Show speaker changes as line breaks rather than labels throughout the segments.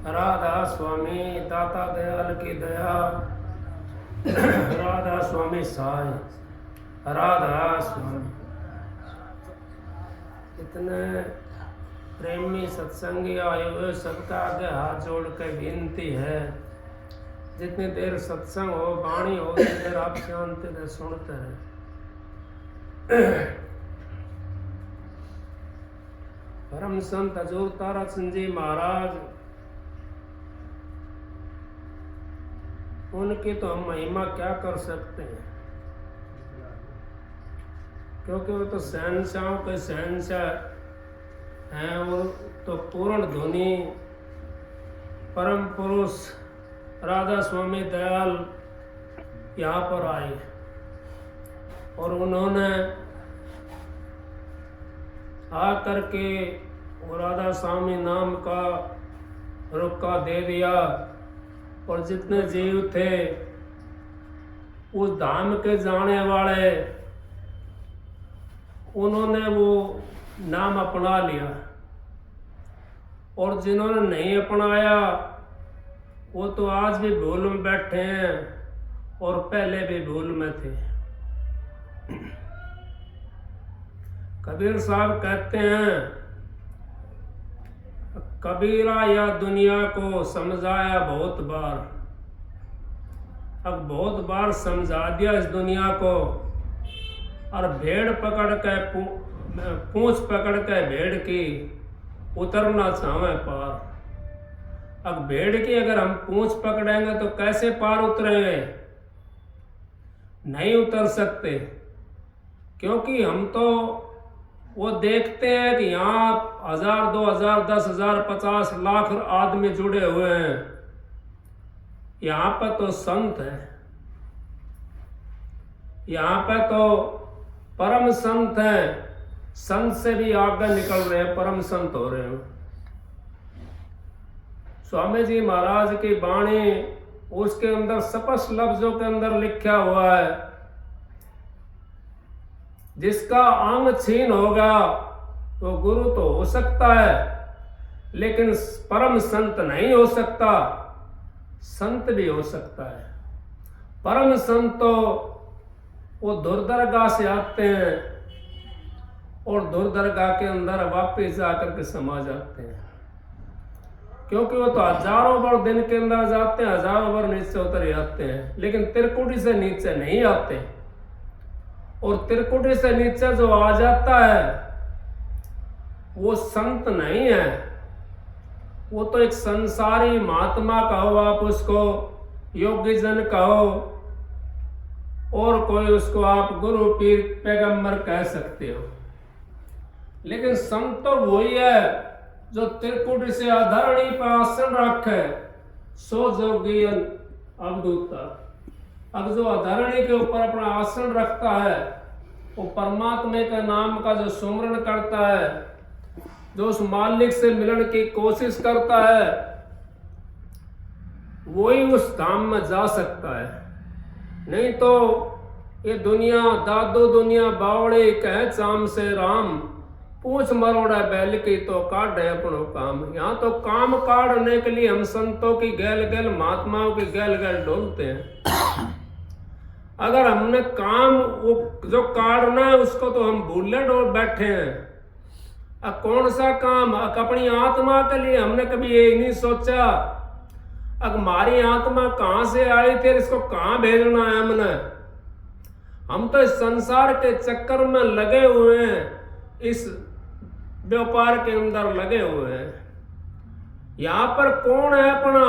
राधा स्वामी दाता दयाल की दया, राधा स्वामी साई, राधा स्वामी। इतने प्रेमी सत्संगी आए हुए सबका आगे हाथ जोड़ के विनती है, जितनी देर सत्संग हो वाणी हो उतनी देर आप शांति से सुनते हैं। परम संत हजूर तारा सिंह जी महाराज, उनकी तो हम महिमा क्या कर सकते हैं, क्योंकि वो तो शहंशाहों के शहंशाह हैं। वो तो पूर्ण धुनी परम पुरुष राधा स्वामी दयाल यहाँ पर आए और उन्होंने आकर के वो राधा स्वामी नाम का रुक्का दे दिया और जितने जीव थे उस धाम के जाने वाले उन्होंने वो नाम अपना लिया, और जिन्होंने नहीं अपनाया वो तो आज भी भूल में बैठे हैं और पहले भी भूल में थे। कबीर साहब कहते हैं, कबीरा या दुनिया को समझाया बहुत बार, अब बहुत बार समझा दिया इस दुनिया को, और भेड़ पकड़ के पूंछ पकड़ के भेड़ की उतरना चाहे पार। अब भेड़ की अगर हम पूंछ पकड़ेंगे तो कैसे पार उतरेंगे? नहीं उतर सकते, क्योंकि हम तो वो देखते हैं कि यहाँ 1000, 2000, 10,000, 50 लाख आदमी जुड़े हुए हैं, यहाँ पर तो संत है, यहाँ पे तो परम संत हैं, संत से भी आगे निकल रहे हैं, परम संत हो रहे हैं। स्वामी जी महाराज की वाणी, उसके अंदर स्पष्ट लफ्जों के अंदर लिखा हुआ है, जिसका अंग छीन होगा तो गुरु तो हो सकता है, लेकिन परम संत नहीं हो सकता। संत भी हो सकता है। परम संत तो वो दुर्दरगाह से आते हैं और दुर्दरगाह के अंदर वापिस जाकर के समा जाते हैं, क्योंकि वो तो हजारों बार दिन के अंदर जाते हैं, हजारों बार नीचे उतर जाते हैं, लेकिन त्रिकुटी से नीचे नहीं आते। और त्रिकुटी से नीचे जो आ जाता है वो संत नहीं है, वो तो एक संसारी महात्मा कहो, आप उसको योगी जन कहो, और कोई उसको आप गुरु पीर पैगंबर कह सकते हो। लेकिन संत तो वही है जो त्रिकुटी से अधरणी पर आसन रखे, सो जोगी अवधूता। अब जो अधरणी के ऊपर अपना आसन रखता है, वो परमात्मा के नाम का जो सुमरण करता है, जो उस मालिक से मिलने की कोशिश करता है, वही उस धाम में जा सकता है। नहीं तो ये दुनिया दादो दुनिया बावड़े कहे चाम से राम, पूछ मरोड़ा बैल की तो काढ़े अपनो काम। यहाँ तो काम काढ़ने के लिए हम संतों की गैल गैल, महात्माओं की गैल गैल डोलते हैं। अगर हमने काम वो जो काढ़ना है उसको तो हम भूले डोल बैठे हैं। अब कौन सा काम? अपनी आत्मा के लिए हमने कभी ये नहीं सोचा, अब हमारी आत्मा कहाँ से आई थी, इसको कहाँ भेजना है हमने। हम तो इस संसार के चक्कर में लगे हुए हैं, इस व्यापार के अंदर लगे हुए हैं। यहाँ पर कौन है अपना?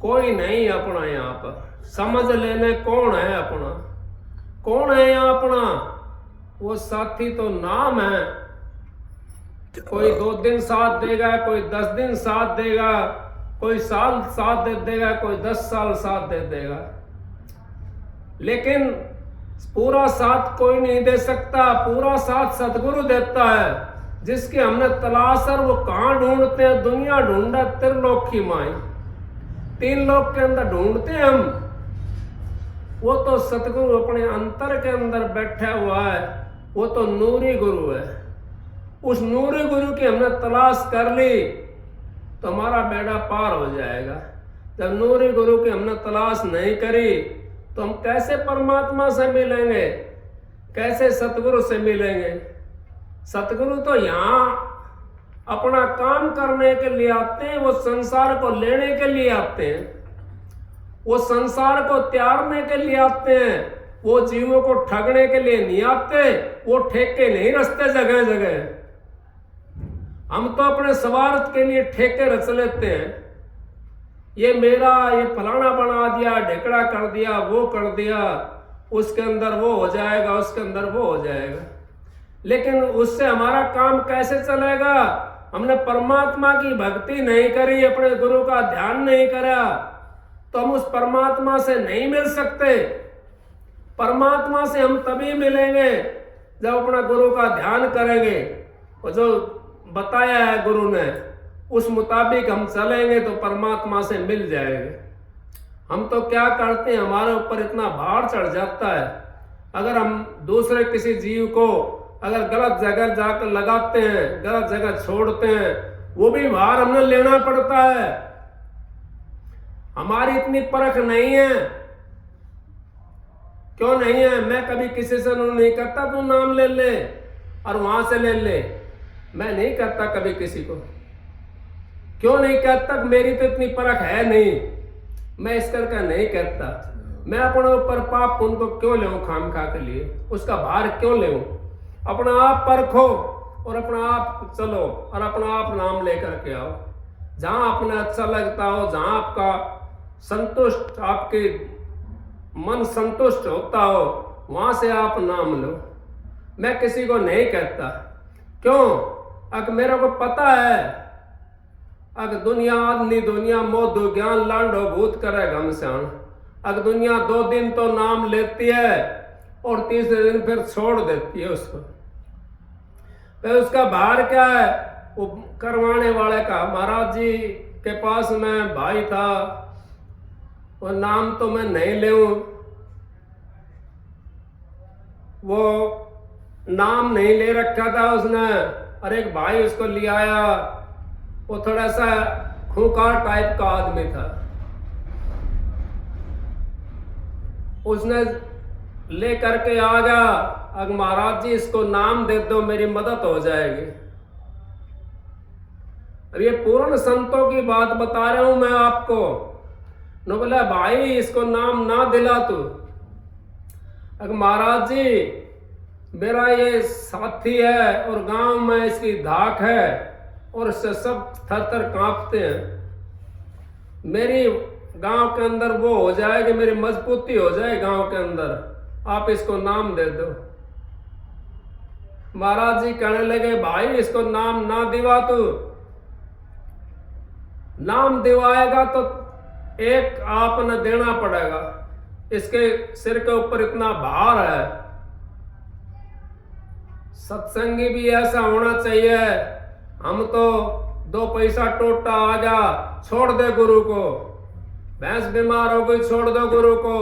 कोई नहीं अपना। यहाँ पर समझ लेने कौन है अपना, कौन है यहाँ अपना? वो साथी तो नाम है कोई 2 दिन साथ देगा, कोई 10 दिन साथ देगा, कोई साल साथ दे देगा, कोई 10 साल साथ दे देगा, लेकिन पूरा साथ कोई नहीं दे सकता। पूरा साथ सतगुरु देता है, जिसकी हमने तलाश है। वो कहाँ ढूंढते हैं? दुनिया ढूंढा त्रिलोक की माई, 3 लोक के अंदर ढूंढते हैं हम। वो तो सतगुरु अपने अंतर के अंदर बैठा हुआ है, वो तो नूरी गुरु है। उस नूरी गुरु की हमने तलाश कर ली तो हमारा बेड़ा पार हो जाएगा। जब नूरी गुरु की हमने तलाश नहीं करी तो हम कैसे परमात्मा से मिलेंगे, कैसे सतगुरु से मिलेंगे? सतगुरु तो यहाँ अपना काम करने के लिए आते हैं, वो संसार को लेने के लिए आते हैं, वो संसार को त्यागने के लिए आते हैं, वो जीवों को ठगने के लिए नहीं आते, वो ठेके नहीं रचते जगह जगह। हम तो अपने स्वार्थ के लिए ठेके रच लेते हैं, ये मेरा, ये फलाना बना दिया, ढेकड़ा कर दिया, वो कर दिया, उसके अंदर वो हो जाएगा, उसके अंदर वो हो जाएगा। लेकिन उससे हमारा काम कैसे चलेगा? हमने परमात्मा की भक्ति नहीं करी, अपने गुरु का ध्यान नहीं करा, तो हम उस परमात्मा से नहीं मिल सकते। परमात्मा से हम तभी मिलेंगे जब अपना गुरु का ध्यान करेंगे, और जो बताया है गुरु ने उस मुताबिक हम चलेंगे तो परमात्मा से मिल जाएंगे। हम तो क्या करते हैं, हमारे ऊपर इतना भार चढ़ जाता है। अगर हम दूसरे किसी जीव को अगर गलत जगह जाकर लगाते हैं, गलत जगह छोड़ते हैं, वो भी भार हमें लेना पड़ता है। हमारी इतनी परख नहीं है। क्यों नहीं है? मैं कभी किसी से नहीं करता तू नाम ले ले और वहां से ले ले, मैं नहीं करता कभी किसी को। क्यों नहीं कहता? मेरी तो इतनी परख है नहीं, मैं इस करके नहीं कहता। मैं अपने ऊपर पाप उनको क्यों ले खाम खा के लिए, उसका भार क्यों ले? अपना आप परखो और अपना आप चलो और अपना आप नाम लेकर के आओ। जहां अपने अच्छा लगता हो, जहां आपका संतुष्ट, आपके मन संतुष्ट होता हो, वहां से आप नाम लो। मैं किसी को नहीं कहता। क्यों? अगर मेरे को पता है, अगर दुनिया आदमी दुनिया मोह दो ज्ञान लांडो भूत करे घमसान। अगर दुनिया 2 दिन तो नाम लेती है और तीसरे दिन फिर छोड़ देती है उसको, तो उसका भार क्या है? वो करवाने वाले का। महाराज जी के पास में भाई था, वो नाम तो मैं नहीं ले, वो नाम नहीं ले रखा था उसने, और एक भाई उसको ले आया, वो थोड़ा सा खूंखार टाइप का आदमी था। उसने ले करके आ गया, अगर महाराज जी इसको नाम दे दो मेरी मदद हो जाएगी। अब ये पूर्ण संतों की बात बता रहा हूं मैं आपको। न बोला भाई इसको नाम ना दिला तू। अगर महाराज जी मेरा ये साथी है और गांव में इसकी धाक है और इससे सब थर थर कांपते हैं, मेरी गांव के अंदर वो हो जाएगी, मेरी मजबूती हो जाए गांव के अंदर, आप इसको नाम दे दो। महाराज जी कहने लगे भाई इसको नाम ना दिवा तू, नाम दिवाएगा तो एक आपने देना पड़ेगा, इसके सिर के ऊपर इतना भार है। सत्संगी भी ऐसा होना चाहिए। हम तो 2 पैसा टोटा आ गया छोड़ दे गुरु को, भैंस बीमार हो गई छोड़ दो गुरु को,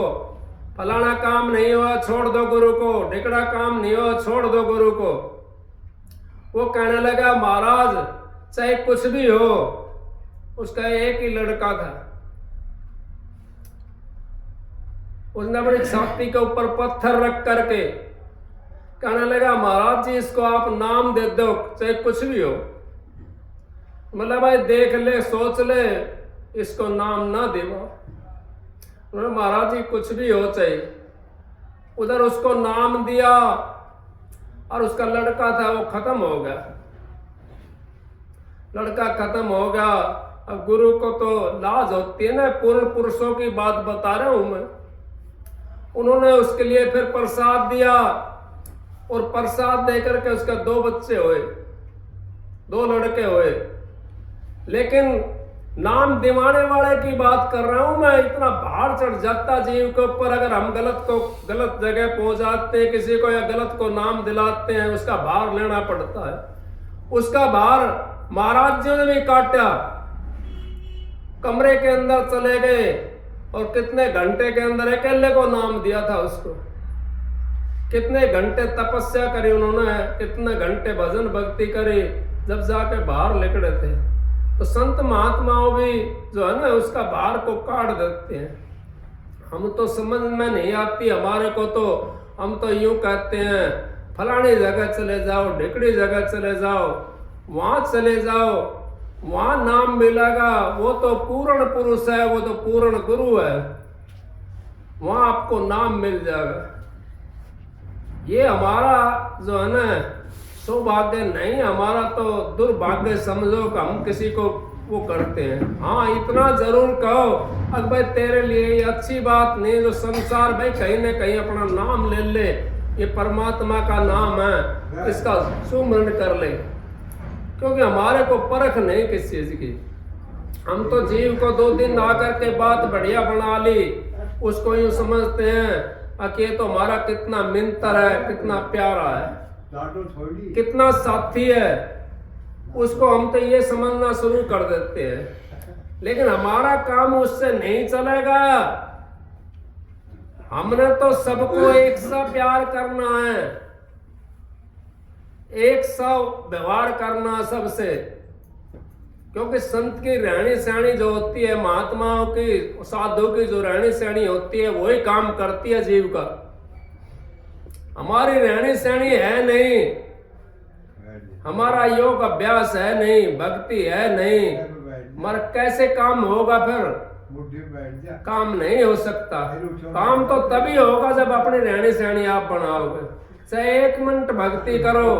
फलाना काम नहीं हुआ छोड़ दो गुरु को, ढिकड़ा काम नहीं हुआ छोड़ दो गुरु को। वो कहने लगा महाराज चाहे कुछ भी हो, उसका एक ही लड़का था, उसने अपनी छाती के ऊपर पत्थर रख करके कहने लगा महाराज जी इसको आप नाम दे दो चाहे कुछ भी हो। मतलब भाई देख ले, सोच ले, इसको नाम ना देवा। महाराज जी कुछ भी हो चाहे। उधर उसको नाम दिया और उसका लड़का था वो खत्म हो गया, लड़का खत्म हो गया। अब गुरु को तो लाज होती है ना, पूर्ण पुरुषों की बात बता रहा हूं मैं। उन्होंने उसके लिए फिर प्रसाद दिया और प्रसाद देकर के उसका 2 बच्चे हुए। 2 लड़के हुए, लेकिन नाम दिवाने वाले की बात कर रहा हूं मैं। इतना भार चढ़ जाता जीव के ऊपर, अगर हम गलत जगह पहुंचाते हैं किसी को या गलत को नाम दिलाते हैं, उसका भार लेना पड़ता है। उसका भार महाराज जी ने भी काटा, कमरे के अंदर चले गए और कितने घंटे के अंदर अकेले को नाम दिया था उसको। कितने घंटे तपस्या करी उन्होंने, कितने घंटे भजन भक्ति करी, जब जाके बाहर निकले थे। तो संत महात्माओं भी जो है ना उसका भार को काट देते हैं। हम तो समझ में नहीं आती हमारे को, तो हम तो यूं कहते हैं फलानी जगह चले जाओ, ढिकड़ी जगह चले जाओ, वहां चले जाओ, वहां नाम मिलेगा, वो तो पूर्ण पुरुष है, वो तो पूर्ण गुरु है, वहां आपको नाम मिल जाएगा। ये हमारा जो है ना सौभाग्य नहीं, हमारा तो दुर्भाग्य समझो कि हम किसी को वो करते हैं। हाँ इतना जरूर कहो अब भाई तेरे लिए ये अच्छी बात नहीं जो संसार भाई कहीं ना कहीं अपना नाम ले ले, ये परमात्मा का नाम है, इसका सुमरण कर ले, क्योंकि हमारे को परख नहीं किस चीज की। हम तो जीव को 2 दिन आकर के बात बढ़िया बना ली, उसको यूं समझते हैं कि ये तो हमारा कितना मिंतर है, कितना प्यारा है, कितना साथी है, उसको हम तो ये समझना शुरू कर देते हैं। लेकिन हमारा काम उससे नहीं चलेगा। हमने तो सबको एक सा प्यार करना है, एक सा व्यवहार करना सबसे, क्योंकि संत की रहनी सहनी जो होती है, महात्माओं की साधु की जो रहनी सहनी होती है, वही काम करती है जीव का। हमारी रहनी सहनी है नहीं, हमारा योग अभ्यास है नहीं, भक्ति है नहीं, मगर कैसे काम होगा फिर? काम नहीं हो सकता। काम तो तभी होगा जब अपनी रहनी सहनी आप बनाओगे। चाहे 1 मिनट भक्ति करो,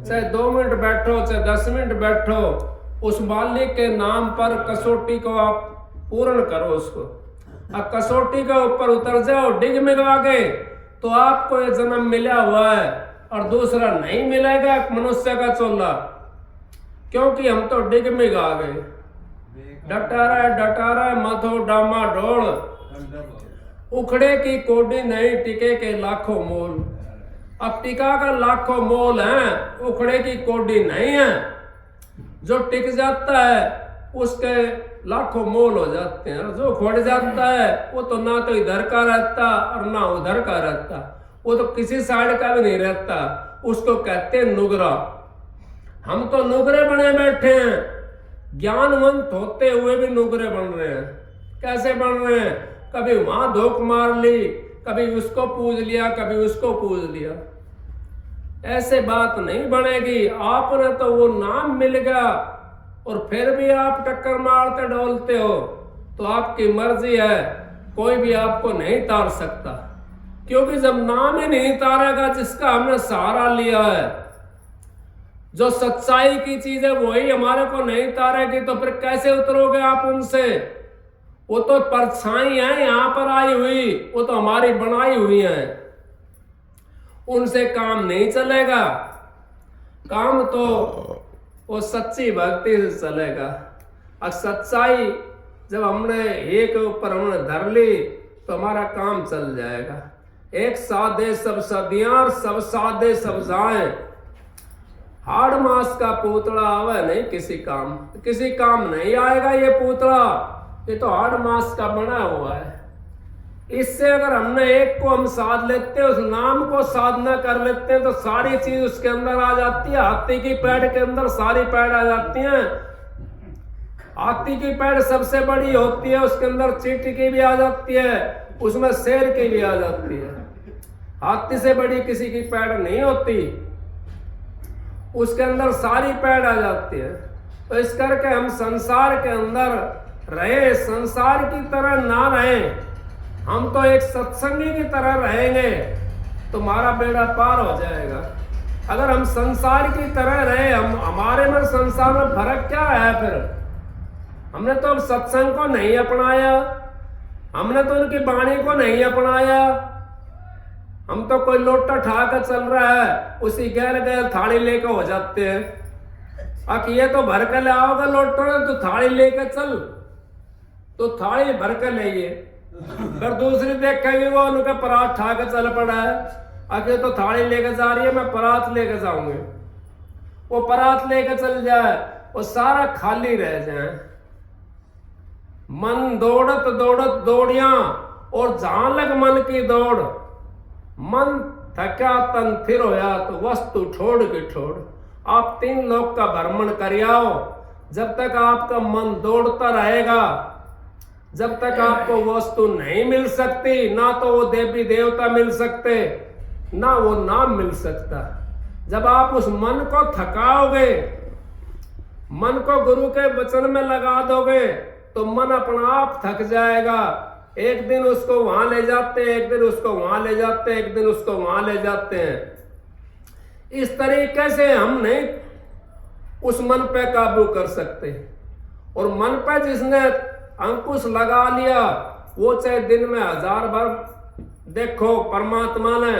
चाहे 2 मिनट बैठो, चाहे 10 मिनट बैठो, उस मालिक के नाम पर कसौटी को आप पूर्ण करो उसको। अब कसौटी के ऊपर उतर जाओ डिगमिगा के, तो आपको ये जन्म मिला हुआ है और दूसरा नहीं मिलेगा मनुष्य का चोला, क्योंकि हम तो डिगमिगा गए। डटारा मथो डामा ढोल, उखड़े की कोडी नहीं टिके के लाखों मोल। अब टिका का लाखों मोल है, उखड़े की कोडी नहीं है। जो टिक जाता है उसके लाखों मोल हो जाते हैं, जो उखड़ जाता है वो तो ना तो इधर का रहता और ना उधर का रहता, वो तो किसी साइड का भी नहीं रहता, उसको कहते हैं नुगरा। हम तो नुगरे बने बैठे हैं, ज्ञानवंत होते हुए भी नुगरे बन रहे हैं। कैसे बन रहे हैं? कभी वहां धोख मार ली, कभी उसको पूज लिया, कभी उसको पूज लिया। ऐसे बात नहीं बनेगी। आपने तो वो नाम मिल गया और फिर भी आप टक्कर मारते डोलते हो, तो आपकी मर्जी है, कोई भी आपको नहीं तार सकता। क्योंकि जब नाम ही नहीं तारेगा जिसका हमने सहारा लिया है, जो सच्चाई की चीज है वही हमारे को नहीं तारेगी, तो फिर कैसे उतरोगे आप उनसे? वो तो परछाई है यहाँ पर आई हुई, वो तो हमारी बनाई हुई है, उनसे काम नहीं चलेगा। काम तो वो सच्ची भक्ति से चलेगा। और सच्चाई जब हमने एक ऊपर हमने धर ली तो हमारा काम चल जाएगा। एक साधे सब सदियां और सब साधे सब जाएं। हाड़ मास का पुतला आवे नहीं किसी काम नहीं आएगा ये पुतला, ये तो हाड़ मास का बना हुआ है। इससे अगर हमने एक को हम साध लेते हैं, उस नाम को साधना कर लेते हैं, तो सारी चीज उसके अंदर आ जाती है। हाथी की पैड़ के अंदर सारी पैड़ आ जाती हैं। हाथी की पैड़ सबसे बड़ी होती है, उसके अंदर चींटी की भी आ जाती है, उसमें शेर की भी आ जाती है। हाथी से बड़ी किसी की पैड़ नहीं होती, उसके अंदर सारी पैड़ आ जाती है। तो इस करके हम संसार के अंदर रहे, संसार की तरह ना रहे, हम तो एक सत्संगी की तरह रहेंगे, तुम्हारा बेड़ा पार हो जाएगा। अगर हम संसार की तरह रहे, हमारे में संसार में फर्क क्या है? फिर हमने तो सत्संग को नहीं अपनाया, हमने तो उनकी वाणी को नहीं अपनाया। हम तो कोई लोटा ठा कर चल रहा है, उसी गैर गैर थाली लेकर हो जाते हैं। ये तो भर के ले आओगे लोटो तो थाली लेके चल, तो थाली भर के ले ये, फिर दूसरी देखेगी वो उनका परात ठा के चल पड़ा है, आगे तो थाली लेके जा रही है, मैं परात लेके जाऊंगी। वो परात लेके चल जाए, वो सारा खाली रह जाए। मन दौड़त दौड़त दौड़िया और जहां लग मन की दौड़, मन थका तन थिर होया तो वस्तु छोड़ के छोड़। आप 3 लोक का भ्रमण करियाओ, जब तक आपका मन दौड़ता रहेगा, जब तक आपको वस्तु नहीं मिल सकती, ना तो वो देवी देवता मिल सकते, ना वो नाम मिल सकता। जब आप उस मन को थकाओगे, मन को गुरु के वचन में लगा दोगे, तो मन अपना आप थक जाएगा। एक दिन उसको वहां ले जाते हैं, एक दिन उसको वहां ले जाते हैं, एक दिन उसको वहां ले जाते हैं। इस तरीके से हम नहीं उस मन पे काबू कर सकते। और मन पे जिसने अंकुश लगा लिया, वो चाहे दिन में 1000 बार देखो परमात्मा ने,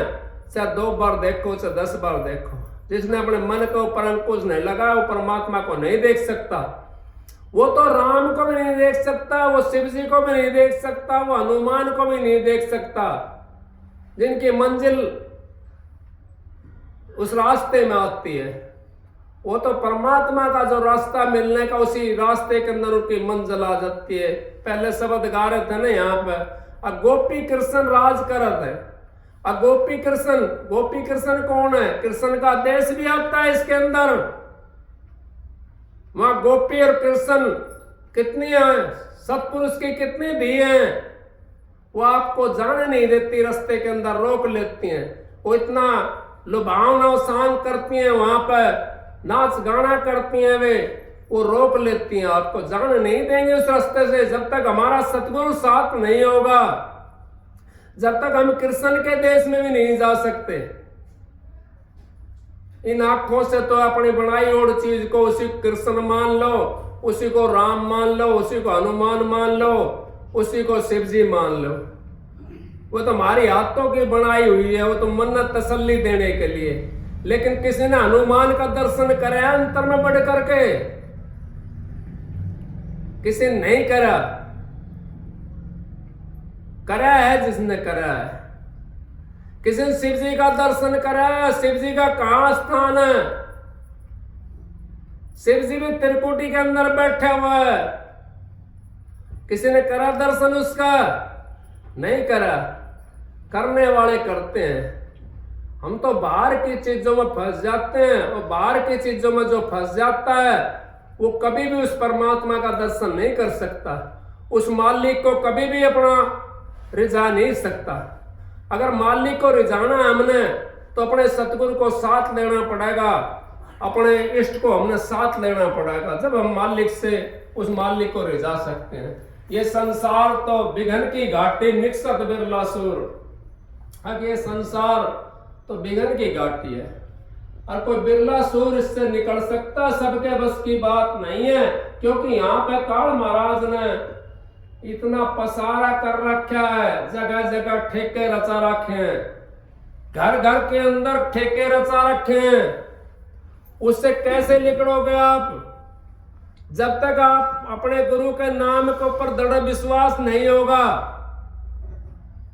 चाहे 2 बार देखो, चाहे 10 बार देखो। जिसने अपने मन के ऊपर अंकुश नहीं लगाया, वो परमात्मा को नहीं देख सकता। वो तो राम को भी नहीं देख सकता, वो शिव जी को भी नहीं देख सकता, वो हनुमान को भी नहीं देख सकता, जिनकी मंजिल उस रास्ते में आती है। वो तो परमात्मा का जो रास्ता मिलने का, उसी रास्ते के अंदर उनकी मंजिल आ जाती है। पहले शब्द गा रहे थे ना यहाँ पे, गोपी कृष्ण राज करत है। गोपी कृष्ण कौन है? कृष्ण का देश भी आता है इसके अंदर। वहां गोपी और कृष्ण कितनी है, सतपुरुष की कितनी भी है, वो आपको जाने नहीं देती, रास्ते के अंदर रोक लेती हैं। वो इतना लुभावना शांत करती हैं, वहां पर नाच गाना करती हैं, वो रोक लेती हैं, आपको जाने नहीं देंगे उस रास्ते से। जब तक हमारा सतगुरु साथ नहीं होगा, जब तक हम कृष्ण के देश में भी नहीं जा सकते। इन आंखों से तो अपनी बनाई और चीज को उसी कृष्ण मान लो, उसी को राम मान लो, उसी को हनुमान मान लो, उसी को शिव जी मान लो। वो तो हमारी हाथों की बनाई हुई है, वो तो मन्नत तसल्ली देने के लिए। लेकिन किसी ने हनुमान का दर्शन कराया अंतर में बढ़ करके? किसी ने नहीं करा। करा है जिसने करा है। किसी ने शिव जी का दर्शन कराया, शिव जी का कहां स्थान है? शिव जी भी त्रिकुटी के अंदर बैठा हुआ है। किसी ने करा दर्शन उसका? नहीं करा। करने वाले करते हैं। हम तो बाहर की चीजों में फंस जाते हैं, और बाहर की चीजों में जो फंस जाता है वो कभी भी उस परमात्मा का दर्शन नहीं कर सकता, उस मालिक को कभी भी अपना रिझा नहीं सकता। अगर मालिक को रिझाना है हमने, तो अपने सतगुरु को साथ लेना पड़ेगा, अपने इष्ट को हमने साथ लेना पड़ेगा, जब हम मालिक से उस मालिक को रिझा सकते हैं। ये संसार तो बिघन की घाटी निकसत बिरला सुर। अब ये संसार तो बिघन की घाटी है, और कोई बिरला सूर इससे निकल सकता, सबके बस की बात नहीं है। क्योंकि यहाँ पे काल महाराज ने इतना पसारा कर रखा है, जगह जगह ठेके रचा रखे हैं, घर घर के अंदर ठेके रचा रखे हैं। उससे कैसे निकलोगे आप? जब तक आप अपने गुरु के नाम के ऊपर दृढ़ विश्वास नहीं होगा।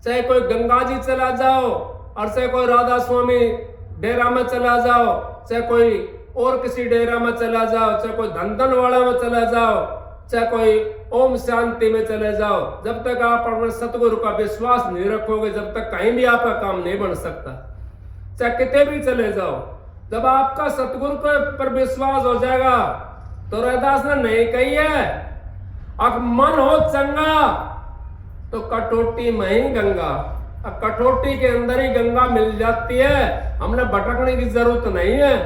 चाहे कोई गंगा जी चला जाओ, और चाहे कोई राधा स्वामी डेरा में चला जाओ, चाहे कोई और किसी डेरा में चला जाओ, चाहे कोई धंधन वाला में चला जाओ, चाहे कोई ओम शांति में चले जाओ, जब तक आप अपने सतगुरु का विश्वास नहीं रखोगे, जब तक कहीं भी आपका काम नहीं बन सकता। चाहे कितने भी चले जाओ, जब आपका सतगुरु के पर विश्वास हो जाएगा, तो रैदास ने नहीं कही है, अब मन हो चंगा तो कटोटी में ही गंगा। अब कटोटी के अंदर ही गंगा मिल जाती है, हमने भटकने की जरूरत नहीं है।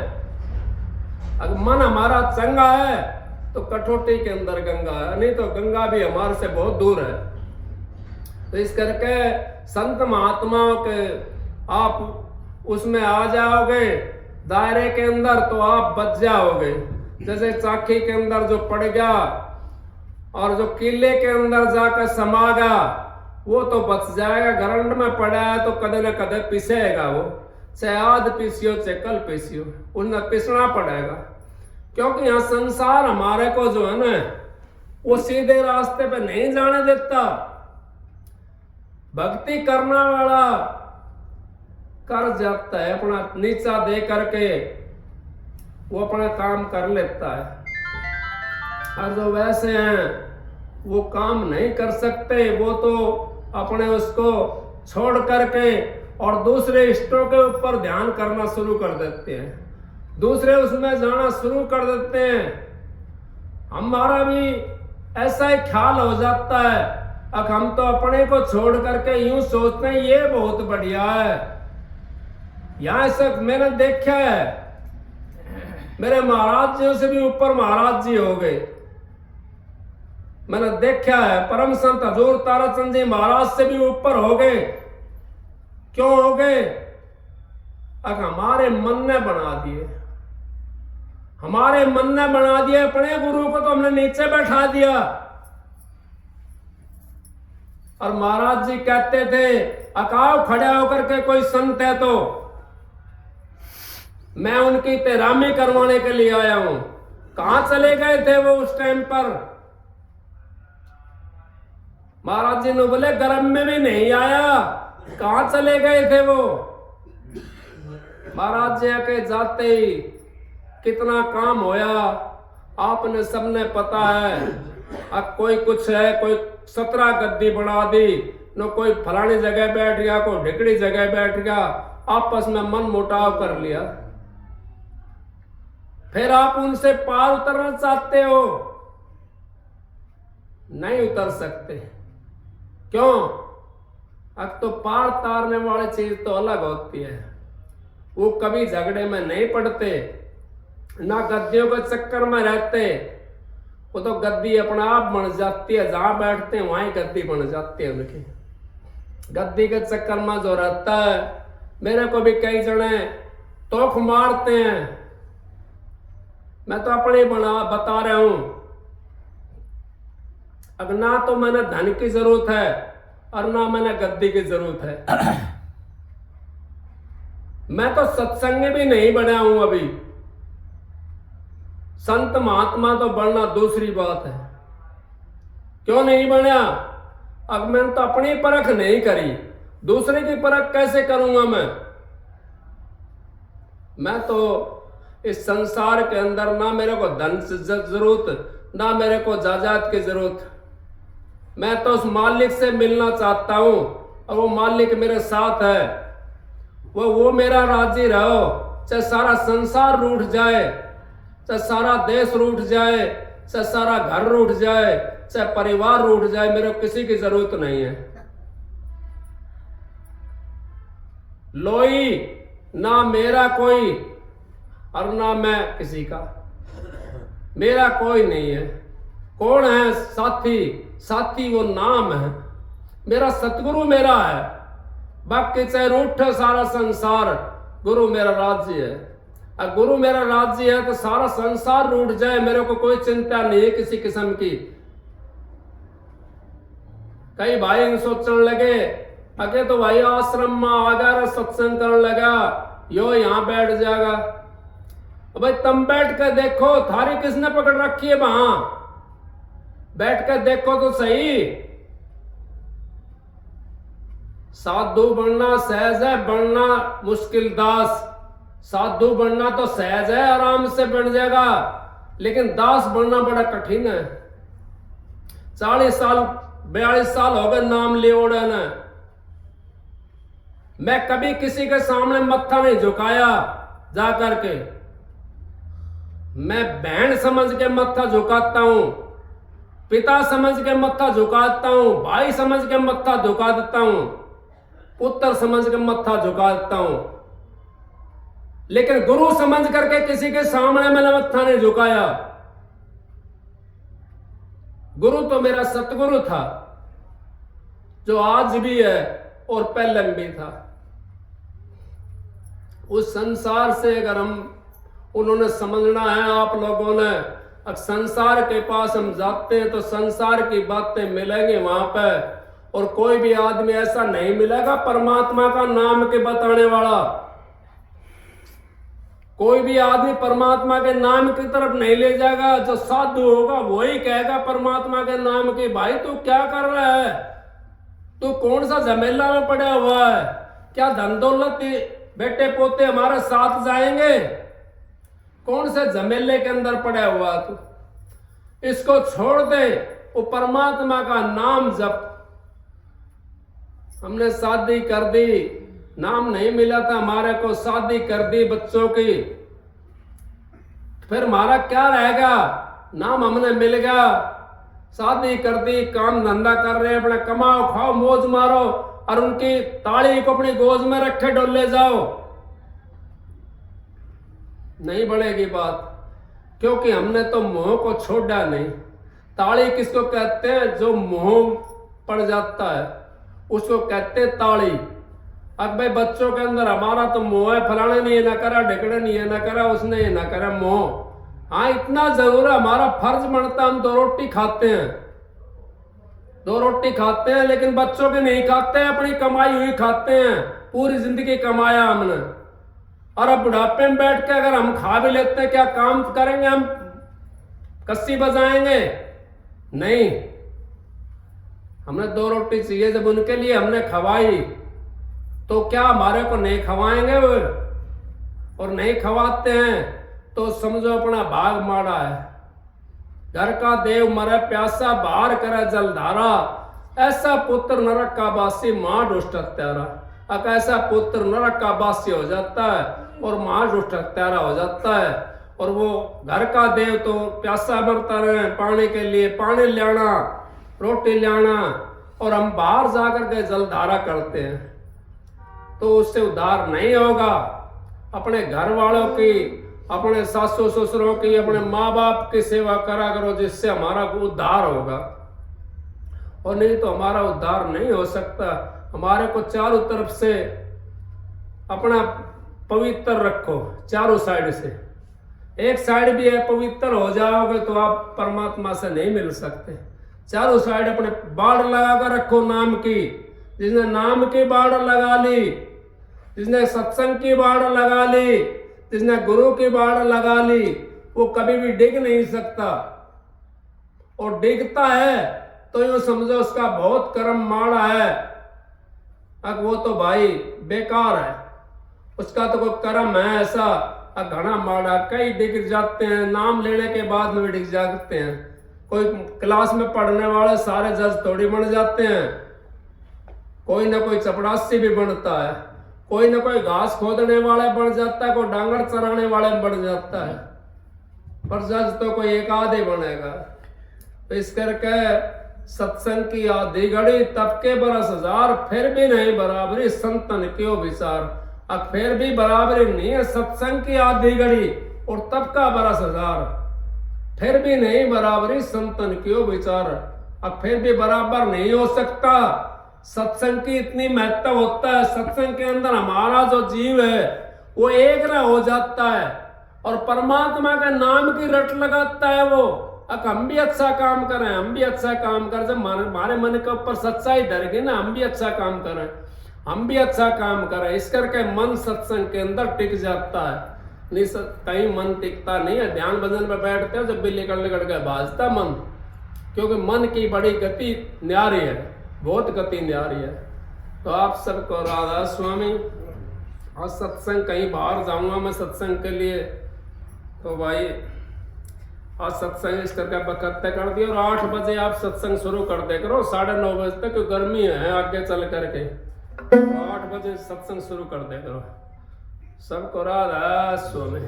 अगर मन हमारा चंगा है तो कटोटी के अंदर गंगा है, नहीं तो गंगा भी हमारे से बहुत दूर है। तो इस करके संत महात्माओं के आप उसमें आ जाओगे दायरे के अंदर, तो आप बच जाओगे। जैसे चाकी के अंदर जो पड़ गया और जो किले के अंदर जाकर समा गया, वो तो बच जाएगा। घरंड में पड़ा है तो कदे न कदे पिसेगा वो, चाहे आज पिसियो चाहे कल पिसियो, उन्हें पिसना पड़ेगा। क्योंकि यहाँ संसार हमारे को जो है ना वो सीधे रास्ते पे नहीं जाने देता। भक्ति करने वाला कर जाता है, अपना नीचा दे करके वो अपना काम कर लेता है। और जो वैसे हैं वो काम नहीं कर सकते, वो तो अपने उसको छोड़ करके और दूसरे इष्टों के ऊपर ध्यान करना शुरू कर देते हैं, दूसरे उसमें जाना शुरू कर देते हैं। हमारा भी ऐसा ही ख्याल हो जाता है, अब हम तो अपने को छोड़ करके यूं सोचते हैं ये बहुत बढ़िया है। यहां से मैंने देखा है, मेरे महाराज जी से भी ऊपर महाराज जी हो गए। मैंने देखा है परम संत हजूर ताराचंद जी महाराज से भी ऊपर हो गए। क्यों हो गए? अब हमारे मन ने बना दिए, हमारे मन ने बना दिया। अपने गुरु को तो हमने नीचे बैठा दिया। और महाराज जी कहते थे अकाव खड़ा होकर के कोई संत है तो मैं उनकी तेरामी करवाने के लिए आया हूं। कहां चले गए थे वो उस टाइम पर? महाराज जी ने बोले गर्भ में भी नहीं आया, कहां चले गए थे वो? महाराज जी के जाते ही कितना काम होया आपने सबने पता है। अब कोई कुछ है, कोई 17 गद्दी बना दी, न कोई फलानी जगह बैठ गया, कोई ढिकड़ी जगह बैठ गया, आपस में मन मुटाव कर लिया। फिर आप उनसे पार उतरना चाहते हो, नहीं उतर सकते। क्यों? अब तो पार तारने वाली चीज तो अलग होती है। वो कभी झगड़े में नहीं पड़ते, ना गद्दियों के चक्कर में रहते। वो तो गद्दी अपना आप बन जाती है, जहां बैठते हैं वहीं गद्दी बन जाती है उनकी। गद्दी के चक्कर में जो रहता है, मेरे को भी कई जने तोख मारते हैं। मैं तो अपने बता रहा हूं। अब ना तो मैंने धन की जरूरत है और ना मैंने गद्दी की जरूरत है। मैं तो सत्संग भी नहीं बना हूं अभी। संत महात्मा तो बनना दूसरी बात है। क्यों नहीं बना? अब मैंने तो अपनी परख नहीं करी, दूसरे की परख कैसे करूंगा मैं तो इस संसार के अंदर ना मेरे को धन से जरूरत, ना मेरे को जायदाद की जरूरत। मैं तो उस मालिक से मिलना चाहता हूं और वो मालिक मेरे साथ है। वो मेरा राजी रहो, चाहे सारा संसार रूठ जाए, चाहे सारा देश रूठ जाए, चाहे सारा घर रूठ जाए, चाहे परिवार रूठ जाए, मेरे को किसी की जरूरत नहीं है। लोई ना मेरा कोई और ना मैं किसी का, मेरा कोई नहीं है। कौन है साथी? साथी वो नाम है, मेरा सतगुरु मेरा है। बाकी चाहे रूठ सारा संसार, गुरु मेरा राज्य है। और गुरु मेरा राज्य है तो सारा संसार रूठ जाए, मेरे को कोई चिंता नहीं है किसी किस्म की। कई भाई सोचने लगे अगे तो भाई आश्रम में आ गया, सत्संग करने लगा, यो यहां बैठ जाएगा। भाई तुम बैठ कर देखो, थारी किसने पकड़ रखी है? वहां बैठ कर देखो तो सही। साधु बनना सहज है, बनना मुश्किल दास। साधु बनना तो सहज है, आराम से बन जाएगा, लेकिन दास बनना बड़ा कठिन है। 40 साल 42 साल हो गए नाम ले ओढ़े न। मैं कभी किसी के सामने मत्था नहीं झुकाया जा करके। मैं बहन समझ के मत्था झुकाता हूं, पिता समझ के मत्था झुकाता हूं, भाई समझ के मत्था झुका देता हूं, पुत्र समझ के मत्था झुका देता हूं, लेकिन गुरु समझ करके किसी के सामने मैंने मत्था नहीं झुकाया। गुरु तो मेरा सतगुरु था, जो आज भी है और पहले भी था। उस संसार से अगर हम उन्होंने समझना है आप लोगों ने, अब संसार के पास हम जाते हैं तो संसार की बातें मिलेंगी वहां पे, और कोई भी आदमी ऐसा नहीं मिलेगा परमात्मा का नाम के बताने वाला। कोई भी आदमी परमात्मा के नाम की तरफ नहीं ले जाएगा। जो साधु होगा वही कहेगा परमात्मा के नाम की, भाई तू क्या कर रहा है, तू कौन सा झमेला में पड़ा हुआ है, क्या धन दौलत बेटे पोते हमारे साथ जाएंगे, कौन से झमेले के अंदर पड़ा हुआ तू, इसको छोड़ दे, वो परमात्मा का नाम जप। हमने शादी कर दी, नाम नहीं मिला था हमारे को, शादी कर दी बच्चों की, फिर हमारा क्या रहेगा, नाम हमने मिल गया, शादी कर दी, काम धंधा कर रहे हैं, अपना कमाओ खाओ मौज मारो, और उनकी ताली को अपनी गोद में रखे डोले जाओ, नहीं बढ़ेगी बात, क्योंकि हमने तो मोह को छोड़ा नहीं। ताली किसको कहते हैं, जो मोह पड़ जाता है उसको कहते हैं ताली। अब भाई बच्चों के अंदर हमारा तो मोह है, फलाने ने ये ना करा, ढेकड़े ने ये ना करा, उसने ये ना करा, मोह। हाँ इतना जरूर है, हमारा फर्ज बनता है, हम 2 रोटी खाते हैं, 2 रोटी खाते हैं, लेकिन बच्चों के नहीं खाते हैं, अपनी कमाई हुई खाते हैं, पूरी जिंदगी कमाया हमने, और अब बुढ़ापे में बैठ के अगर हम खा भी लेते हैं, क्या काम करेंगे हम, कस्सी बजाएंगे, नहीं। हमने 2 रोटी चाहिए, जब उनके लिए हमने खवाई तो क्या हमारे को नहीं खवाएंगे वो, और नहीं खवाते हैं तो समझो अपना भाग माड़ा है। घर का देव मरे प्यासा, बाहर करे जलधारा, ऐसा पुत्र नरक का बासी, मां दुष्ट हत्यारा। अब ऐसा पुत्र नरक का बासी हो जाता है और मां दुष्ट हत्यारा हो जाता है, और वो घर का देव तो प्यासा मरता रहे, पानी के लिए पानी लाना, रोटी लाना, और हम बाहर जाकर के जलधारा करते हैं, तो उससे उद्धार नहीं होगा। अपने घर वालों की, अपने सासू ससुरों की, अपने माँ बाप की सेवा करा करो, जिससे हमारा उद्धार होगा, और नहीं तो हमारा उद्धार नहीं हो सकता। हमारे को चारों तरफ से अपना पवित्र रखो, चारों साइड से, एक साइड भी है पवित्र हो जाओगे तो आप परमात्मा से नहीं मिल सकते। चारों साइड अपने बाड़ लगा कर रखो नाम की, जिसने नाम की बाड़ लगा ली, जिसने सत्संग की बाड़ लगा ली, जिसने गुरु की बाड़ लगा ली, वो कभी भी डिग नहीं सकता, और डिगता है तो यूं समझो उसका बहुत कर्म माड़ा है, अब वो तो भाई बेकार है, उसका तो कोई कर्म है ऐसा घना माड़ा। कई डिग जाते हैं, नाम लेने के बाद में भी डिग जाते हैं। कोई क्लास में पढ़ने वाले सारे जज थोड़ी बन जाते हैं, कोई ना कोई चपड़ासी भी बनता है, कोई ना कोई घास खोदने वाला बन जाता है, कोई डांगर चराने वाले बन जाता है, पर जज तो कोई एक आधे बनेगा। तो इस करके सत्संग की आधी घड़ी तब के बरस हजार, फिर भी नहीं बराबरी संतन क्यों विचार। अब फिर भी बराबरी नहीं है सत्संग की आधी घड़ी और तब का बरस हजार, फिर भी नहीं बराबरी संतन क्यों विचार। अब फिर भी बराबर नहीं हो सकता। सत्संग की इतनी महत्व होता है, सत्संग के अंदर हमारा जो जीव है वो एक ना हो जाता है और परमात्मा के नाम की रट लगाता है वो। अब हम भी अच्छा काम करें, हम भी अच्छा काम करें, जब हमारे मन के ऊपर सच्चाई डर गई ना, हम भी अच्छा काम करें, हम भी अच्छा काम करें, इस करके मन सत्संग के अंदर टिक जाता है। नहीं कहीं मन टिकता नहीं है। ध्यान भजन में बैठते हो जब भी लिकड़ लिकड़ के भाजता मन, क्योंकि मन की बड़ी गति न्यारी है, बहुत गति न्यारी है। तो आप सबको राधा स्वामी। और सत्संग कहीं बाहर जाऊंगा मैं सत्संग के लिए, तो भाई आज सत्संग इस करके बकत तय कर दिया, और 8 बजे आप सत्संग शुरू कर दे करो, 9:30 बजे तक, क्योंकि गर्मी है आगे चल करके, तो 8 बजे सत्संग शुरू कर दे करो। सबको राधा स्वामी।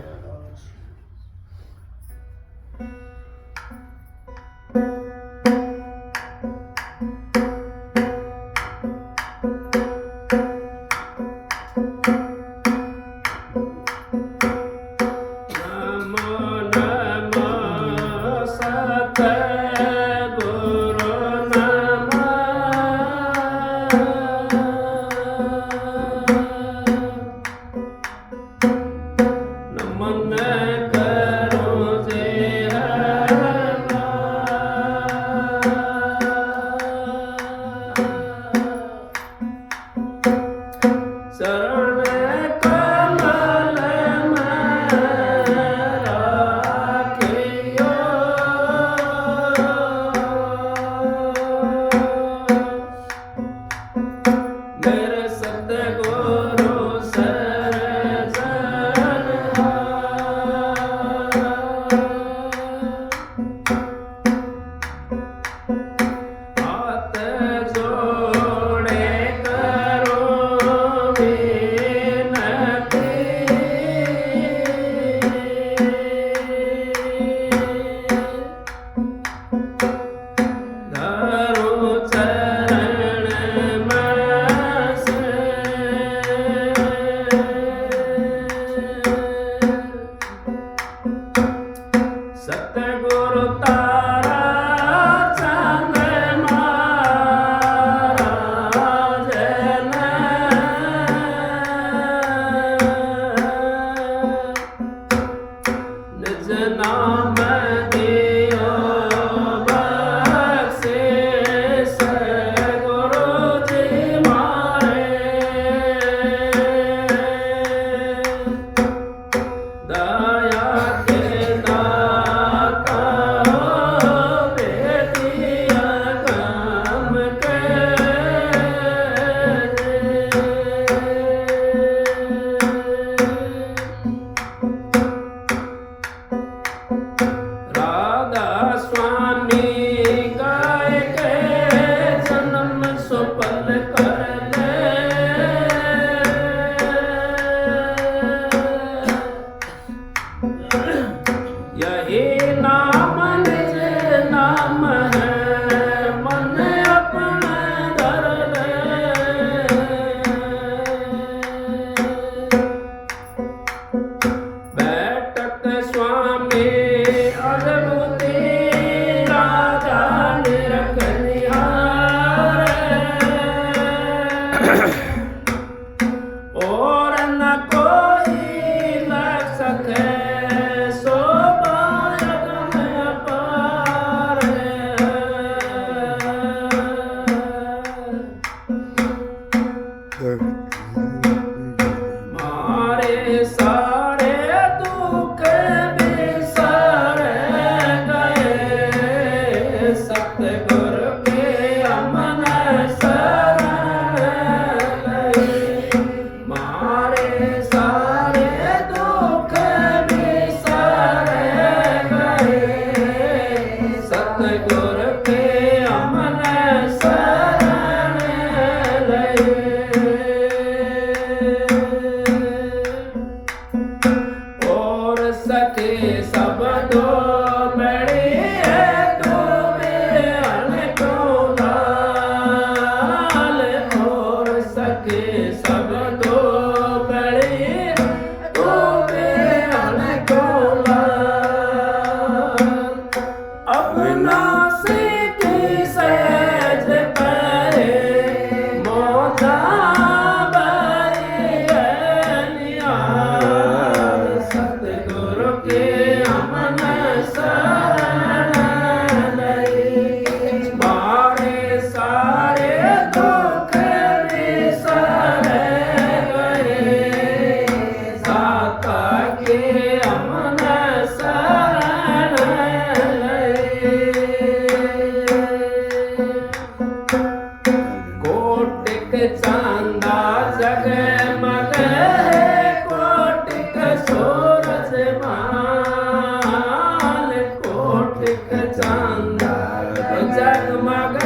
शरण कमल में गुरु तारा चंद महाराज ने निज नाम दियो बख्शिश गुरु जी मारे दया के दाता बेटिया काम के राधा स्वामी गाय के जन्म सफल कर ले यही नाम निज नाम है मन अपना धर ले बैठक स्वामी अद्भुति राजा निरख निहार और न कोई लग सके शोभा यज्ञ अपार मारे सारे दुख बिसर गए सतगुरु के अमन शरण लगे मारे सारे दुख बिसर गए सतगुरु के अमन शरण लगे और सके सब दो बड़ी है तो बेअन को लाल और सके सब दो बड़ी तो बेअन को लाल अपना से की सहज परे मोता सतगुरु के अमन शरण लगे मारे सारे दुख बिसर गए साता के अमन शरण लगे कोटिक चांदा जगमग कोटिक सूरज माल कोटिक चांदा जगमग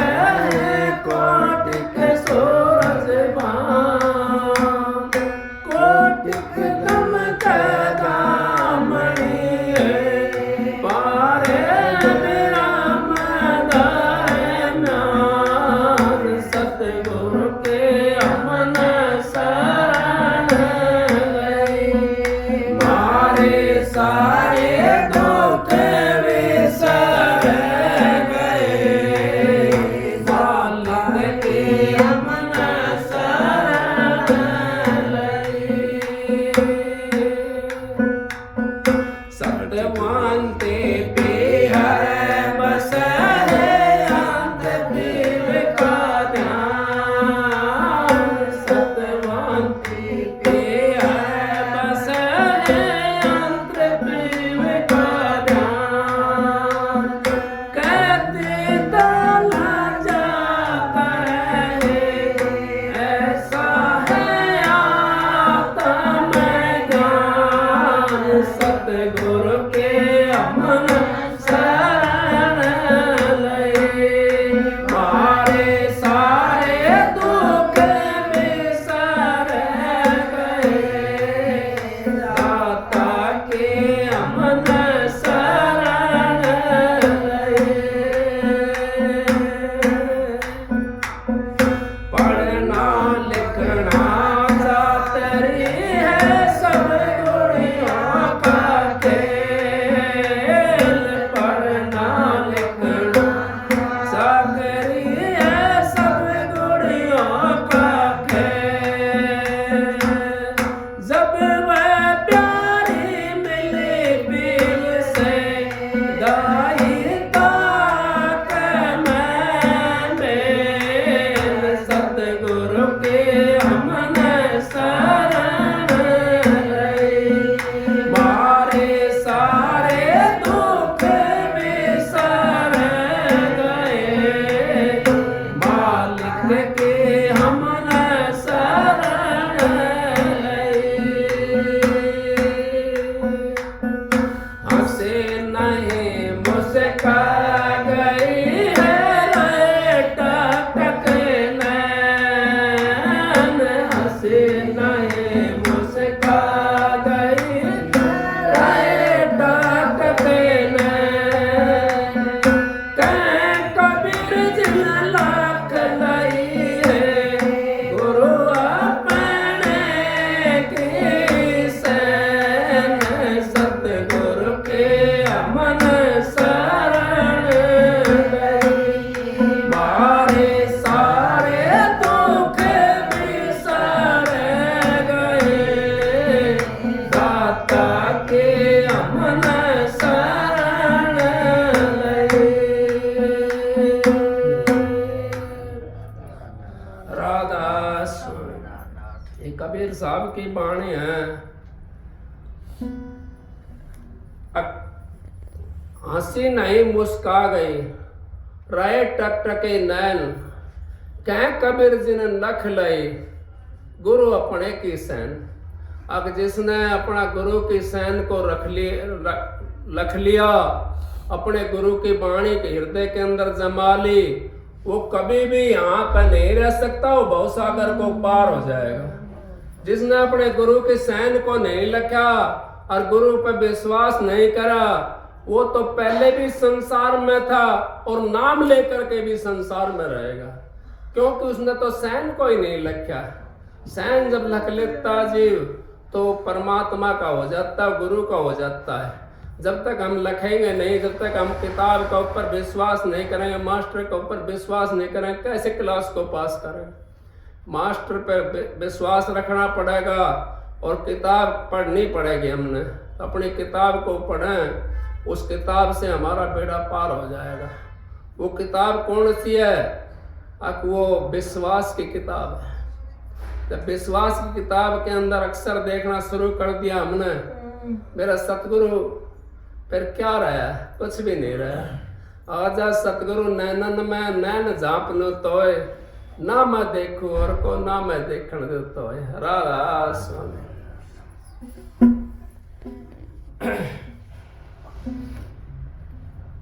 कोटिक सूरज माल कोटिक दमक दामनी पारे विराम दयनान सतगुरु के अमन शरण गए मारे सारे दुख बिसर किताब की बाणी है। हंसी नहीं मुस्का गई, राय टकटके नैन, कह कबीर जी ने लख लई, गुरु अपने की सैन। अब जिसने अपना गुरु की सैन को लख लिया, अपने गुरु की वाणी के हृदय के अंदर जमा ली, वो कभी भी यहाँ पर नहीं रह सकता, वो भवसागर को पार हो जाएगा। जिसने अपने गुरु के सैन को नहीं लखा और गुरु पर विश्वास नहीं करा, वो तो पहले भी संसार में था और नाम लेकर के भी संसार में रहेगा, क्योंकि उसने तो सैन को ही नहीं लखा। सैन जब लख लेता जीव तो परमात्मा का हो जाता, गुरु का हो जाता है। जब तक हम लखेंगे नहीं, जब तक हम किताब के ऊपर विश्वास नहीं करेंगे, मास्टर के ऊपर विश्वास नहीं करेंगे, कैसे क्लास को पास करेंगे? मास्टर पर विश्वास रखना पड़ेगा और किताब पढ़नी पड़ेगी। हमने अपनी किताब को पढ़ें, उस किताब से हमारा बेड़ा पार हो जाएगा। वो किताब कौन सी है? वो विश्वास की किताब है। जब विश्वास की किताब के अंदर अक्षर देखना शुरू कर दिया हमने, मेरा सतगुरु, फिर क्या रहा? कुछ भी नहीं रहा। आजा सतगुरु नैनन में नैन झांपनु तोय, ना मैं देखूं और को ना मैं देखण देतो है। राधा स्वामी।